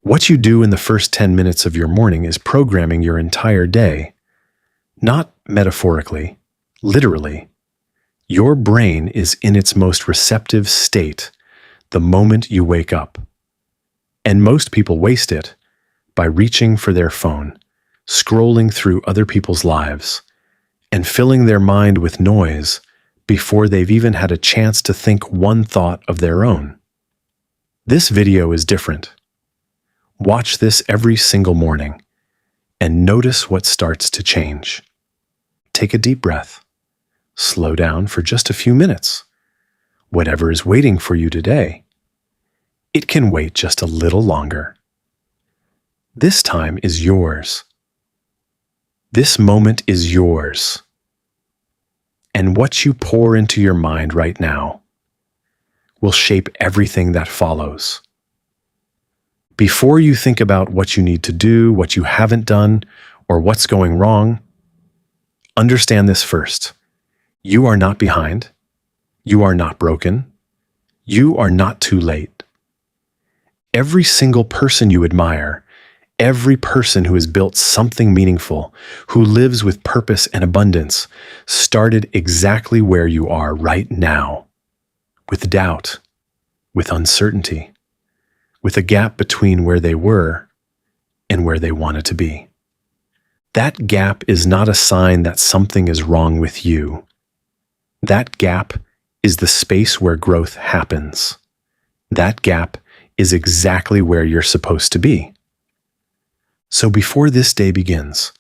What you do in the first 10 minutes of your morning is programming your entire day. Not metaphorically, literally. Your brain is in its most receptive state the moment you wake up. And most people waste it by reaching for their phone, scrolling through other people's lives, and filling their mind with noise before they've even had a chance to think one thought of their own. This video is different. Watch this every single morning and notice what starts to change. Take a deep breath. Slow down for just a few minutes. Whatever is waiting for you today, it can wait just a little longer. This time is yours. This moment is yours. And what you pour into your mind right now will shape everything that follows. Before you think about what you need to do, what you haven't done, or what's going wrong, understand this first. You are not behind. You are not broken. You are not too late. Every single person you admire, every person who has built something meaningful, who lives with purpose and abundance, started exactly where you are right now, with doubt, with uncertainty, with a gap between where they were and where they wanted to be. That gap is not a sign that something is wrong with you. That gap is the space where growth happens. That gap is exactly where you're supposed to be. So before this day begins,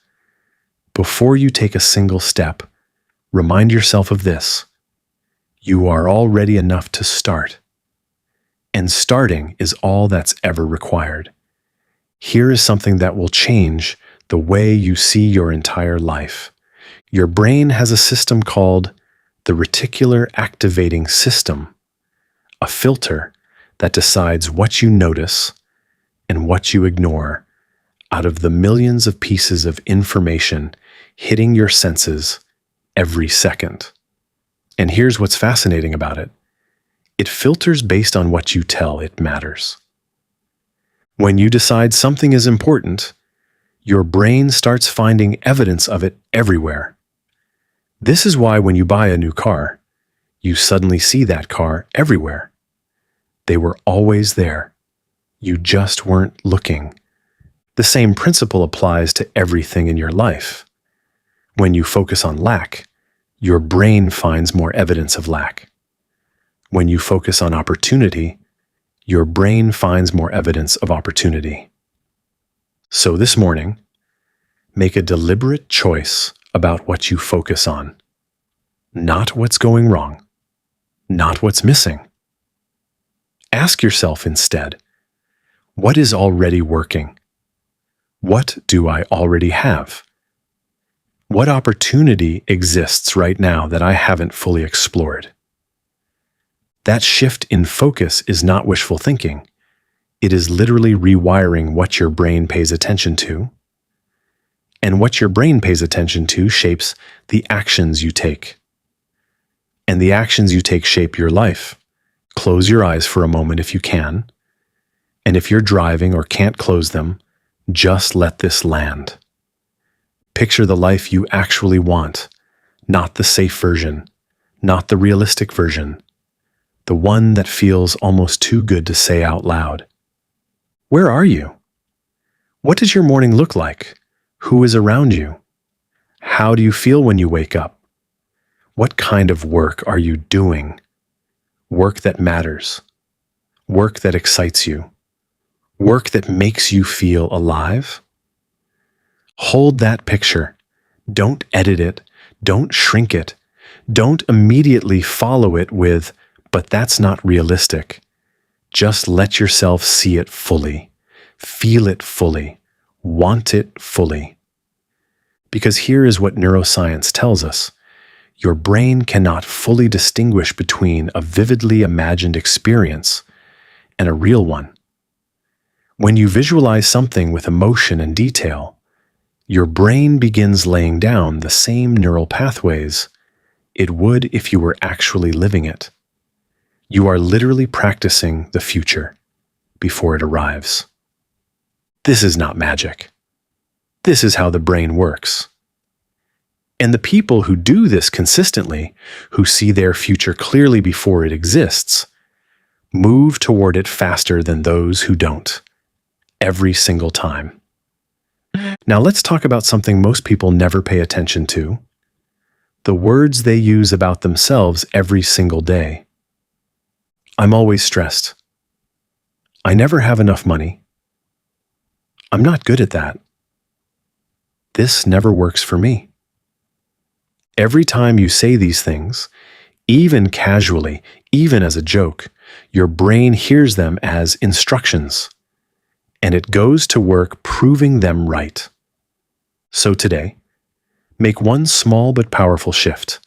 before you take a single step, remind yourself of this. You are already enough to start. And starting is all that's ever required. Here is something that will change the way you see your entire life. Your brain has a system called the reticular activating system, a filter that decides what you notice and what you ignore out of the millions of pieces of information hitting your senses every second. And here's what's fascinating about it. It filters based on what you tell it matters. When you decide something is important, your brain starts finding evidence of it everywhere. This is why when you buy a new car, you suddenly see that car everywhere. They were always there. You just weren't looking. The same principle applies to everything in your life. When you focus on lack, your brain finds more evidence of lack. When you focus on opportunity, your brain finds more evidence of opportunity. So this morning, make a deliberate choice about what you focus on. Not what's going wrong, not what's missing. Ask yourself instead, what is already working? What do I already have? What opportunity exists right now that I haven't fully explored? That shift in focus is not wishful thinking. It is literally rewiring what your brain pays attention to. And what your brain pays attention to shapes the actions you take. And the actions you take shape your life. Close your eyes for a moment if you can. And if you're driving or can't close them, just let this land. Picture the life you actually want, not the safe version, not the realistic version, the one that feels almost too good to say out loud. Where are you? What does your morning look like? Who is around you? How do you feel when you wake up? What kind of work are you doing? Work that matters. Work that excites you. Work that makes you feel alive. Hold that picture. Don't edit it. Don't shrink it. Don't immediately follow it with, but that's not realistic. Just let yourself see it fully. Feel it fully. Want it fully. Because here is what neuroscience tells us. Your brain cannot fully distinguish between a vividly imagined experience and a real one. When you visualize something with emotion and detail, your brain begins laying down the same neural pathways it would if you were actually living it. You are literally practicing the future before it arrives. This is not magic. This is how the brain works. And the people who do this consistently, who see their future clearly before it exists, move toward it faster than those who don't, every single time. Now let's talk about something most people never pay attention to: the words they use about themselves every single day. I'm always stressed. I never have enough money. I'm not good at that. This never works for me. Every time you say these things, even casually, even as a joke, your brain hears them as instructions, and it goes to work proving them right. So today, make one small but powerful shift.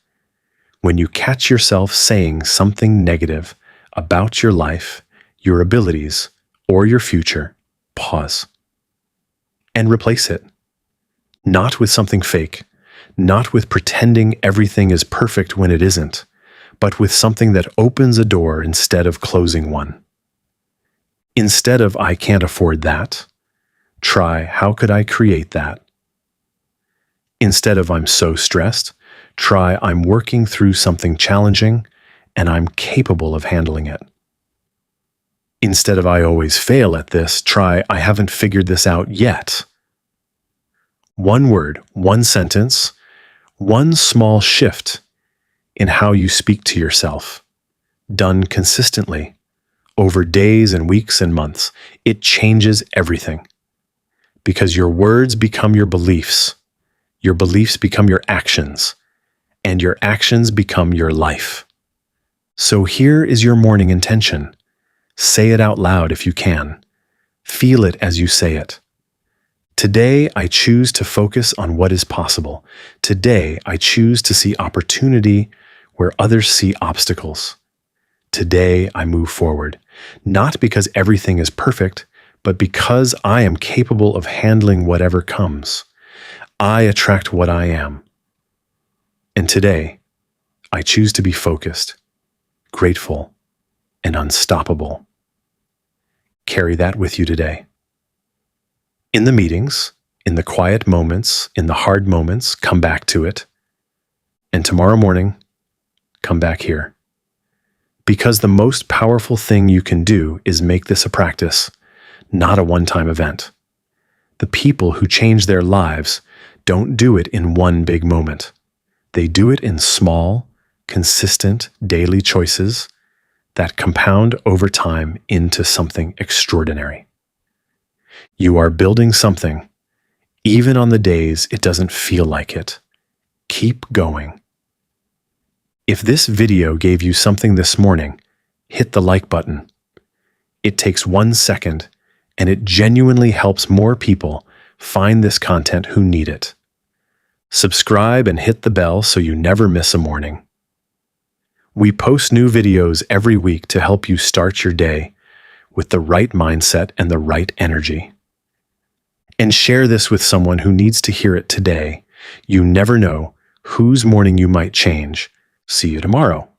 When you catch yourself saying something negative about your life, your abilities, or your future, pause and replace it. Not with something fake, not with pretending everything is perfect when it isn't, but with something that opens a door instead of closing one. Instead of "I can't afford that," try "How could I create that?" Instead of "I'm so stressed," try "I'm working through something challenging and I'm capable of handling it." Instead of "I always fail at this," try "I haven't figured this out yet." One word, one sentence, one small shift in how you speak to yourself, done consistently, over days and weeks and months, it changes everything. Because your words become your beliefs become your actions, and your actions become your life. So here is your morning intention. Say it out loud if you can. Feel it as you say it. Today, I choose to focus on what is possible. Today, I choose to see opportunity where others see obstacles. Today, I move forward, not because everything is perfect, but because I am capable of handling whatever comes. I attract what I am. And today, I choose to be focused, grateful, and unstoppable. Carry that with you today. In the meetings, in the quiet moments, in the hard moments, come back to it. And tomorrow morning, come back here. Because the most powerful thing you can do is make this a practice, not a one-time event. The people who change their lives don't do it in one big moment. They do it in small, consistent daily choices that compound over time into something extraordinary. You are building something, even on the days it doesn't feel like it. Keep going. If this video gave you something this morning, hit the like button. It takes 1 second, and it genuinely helps more people find this content who need it. Subscribe and hit the bell so you never miss a morning. We post new videos every week to help you start your day with the right mindset and the right energy. And share this with someone who needs to hear it today. You never know whose morning you might change. See you tomorrow.